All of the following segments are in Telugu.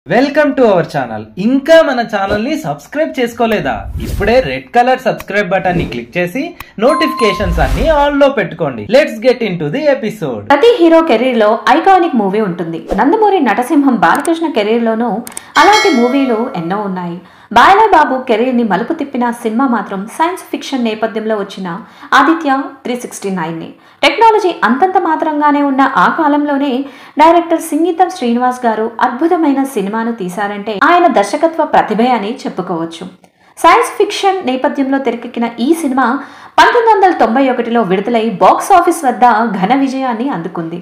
Welcome to our channel. ఇంకా మన ఛానల్ ని సబ్స్క్రైబ్ చేసుకోలేదా? ఇప్పుడే రెడ్ కలర్ సబ్స్క్రైబ్ బటన్ ని క్లిక్ చేసి నోటిఫికేషన్స్ అన్ని ఆల్ లో పెట్టుకోండి. Let's get in to the episode. ప్రతి హీరో కెరీర్ లో ఐకానిక్ మూవీ ఉంటుంది. నందమూరి నటసింహం బాలకృష్ణ కెరీర్ లోనూ అలాంటి మూవీలు ఎన్నో ఉన్నాయి. బాలయ్య బాబు కెరీర్ ని మలుపు తిప్పిన సినిమా మాత్రం సైన్స్ ఫిక్షన్ నేపథ్యంలో వచ్చిన ఆదిత్య 369. టెక్నాలజీ అంతంత మాత్రంగానే ఉన్న ఆ కాలంలోనే డైరెక్టర్ సింగీతం శ్రీనివాస్ గారు అద్భుతమైన సినిమాను తీశారంటే ఆయన దర్శకత్వ ప్రతిభే అని చెప్పుకోవచ్చు. సైన్స్ ఫిక్షన్ నేపథ్యంలో తెరకెక్కిన ఈ సినిమా 1991లో విడుదలై బాక్స్ ఆఫీస్ వద్ద ఘన విజయాన్ని అందుకుంది.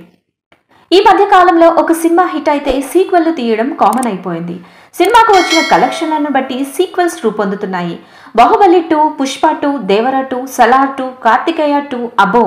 ఈ మధ్య కాలంలో ఒక సినిమా హిట్ అయితే సీక్వెల్ తీయడం కామన్ అయిపోయింది. సినిమాకు వచ్చిన కలెక్షన్లను బట్టి సీక్వెల్స్ రూపొందుతున్నాయి. బాహుబలి 2, పుష్ప 2, దేవర 2, సలార్ 2, కార్తికేయ 2, అబో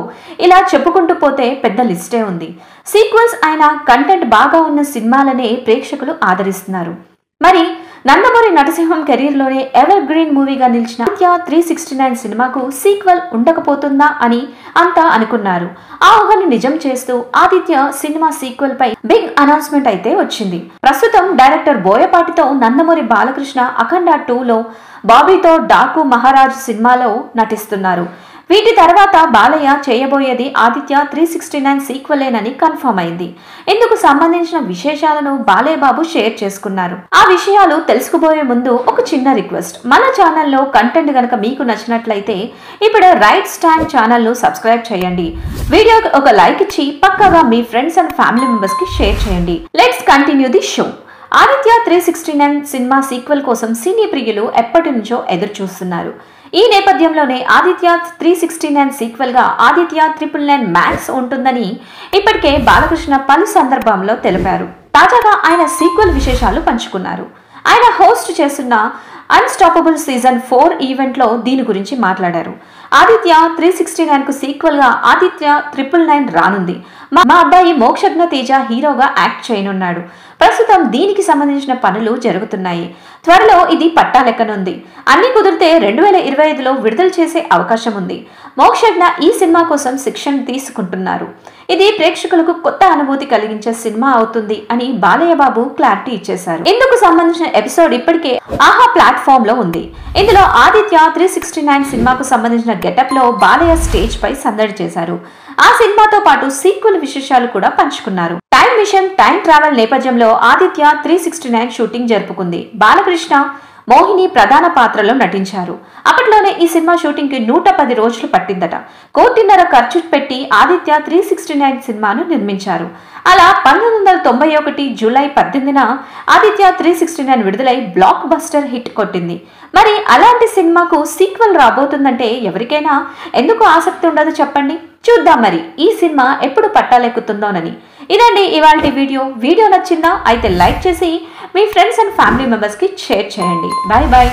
ఇలా చెప్పుకుంటూ పోతే పెద్ద లిస్టే ఉంది. సీక్వెల్స్ అయిన కంటెంట్ బాగా ఉన్న సినిమాలనే ప్రేక్షకులు ఆదరిస్తున్నారు. మరి నందమూరి నటసింహం కెరీర్లోనే ఎవర్ గ్రీన్ మూవీగా నిలిచిన ఆదిత్య 369 సినిమాకు సీక్వెల్ ఉండకపోతుందా అని అంతా అనుకున్నారు. ఆ ఊహను నిజం చేస్తూ ఆదిత్య సినిమా సీక్వెల్ పై బిగ్ అనౌన్స్మెంట్ అయితే వచ్చింది. ప్రస్తుతం డైరెక్టర్ బోయపాటితో నందమూరి బాలకృష్ణ అఖండ 2లో, బాబీతో డాకు మహారాజ్ సినిమాలో నటిస్తున్నారు. వీటి తర్వాత బాలయ్య చేయబోయేది ఆదిత్య 369 సీక్వెలేనని కన్ఫర్మ్ అయింది. ఇందుకు సంబంధించిన విశేషాలను బాలయ్య బాబు షేర్ చేసుకున్నారు. ఆ విషయాలు తెలుసుకోబోయే ముందు ఒక చిన్న రిక్వెస్ట్. మన ఛానల్లో కంటెంట్ గనక మీకు నచ్చినట్లయితే ఇప్పుడు రైట్ స్టాండ్ ఛానల్ను సబ్స్క్రైబ్ చేయండి. వీడియోకి ఒక లైక్ ఇచ్చి పక్కాగా మీ ఫ్రెండ్స్ అండ్ ఫ్యామిలీ మెంబర్స్ కి షేర్ చేయండి. Let's continue the show. Aditya 369 cinema sequel కోసం సినీ ప్రియులు ఎప్పటి నుంచో ఎదురు చూస్తున్నారు. ఈ నేపథ్యంలోనే ఆదిత్య 369 సీక్వెల్ గా ఆదిత్య 999 మ్యాక్స్ ఉంటుందని ఇప్పటికే బాలకృష్ణ పలు సందర్భంలో తెలిపారు. తాజాగా ఆయన సీక్వెల్ విశేషాలు పంచుకున్నారు. ఆయన హోస్ట్ చేస్తున్న అన్స్టాపబుల్ సీజన్ 4 ఈవెంట్ లో దీని గురించి మాట్లాడారు. ఆదిత్య 369 కు సీక్వెల్ గా ఆదిత్య 999 రానుంది. మా అబ్బాయి మోక్షజ్ఞ తేజ హీరోగా యాక్ట్ చేయనున్నాడు. ప్రస్తుతం దీనికి సంబంధించిన పనులు జరుగుతున్నాయి. త్వరలో ఇది పట్టాలెక్కనుంది. అన్ని కుదిరితే 2025లో విడుదల చేసే అవకాశం ఉంది. మోక్షజ్ఞ ఈ సినిమా కోసం శిక్షణ తీసుకుంటున్నారు. ఇది ప్రేక్షకులకు కొత్త అనుభూతి కలిగించే సినిమా అవుతుంది అని బాలయ్య బాబు క్లారిటీ ఇచ్చేశారు. ఇందుకు సంబంధించిన ఎపిసోడ్ ఇప్పటికే ఆహా ప్లాట్ఫామ్ లో ఉంది. ఇందులో ఆదిత్య 369 సినిమాకు సంబంధించిన గెటప్ లో బాలయ్య స్టేజ్ పై సందడి చేశారు. ఆ సినిమాతో పాటు సీక్వెల్ విశేషాలు కూడా పంచుకున్నారు. టైం మిషన్, టైం ట్రావెల్ నేపథ్యంలో ఆదిత్య 369 షూటింగ్ జరుపుకుంది. బాలకృష్ణ, మోహిని ప్రధాన పాత్రలో నటించారు. అప్పట్లోనే ఈ సినిమా షూటింగ్ కి 110 రోజులు పట్టిందట. 1.5 కోటి ఖర్చు పెట్టి ఆదిత్య 369 సినిమాను నిర్మించారు. అలా 1991 జూలై 18న ఆదిత్య 369 విడుదలై బ్లాక్ బస్టర్ హిట్ కొట్టింది. మరి అలాంటి సినిమాకు సీక్వెల్ రాబోతుందంటే ఎవరికైనా ఎందుకు ఆసక్తి ఉండదు చెప్పండి. చూద్దాం మరి ఈ సినిమా ఎప్పుడు పట్టాలెక్కుతుందోనని. ఇదండి ఇవాల్టి వీడియో నచ్చిందా? అయితే లైక్ చేసి మీ ఫ్రెండ్స్ అండ్ ఫ్యామిలీ మెంబర్స్ కి షేర్ చేయండి. Bye bye.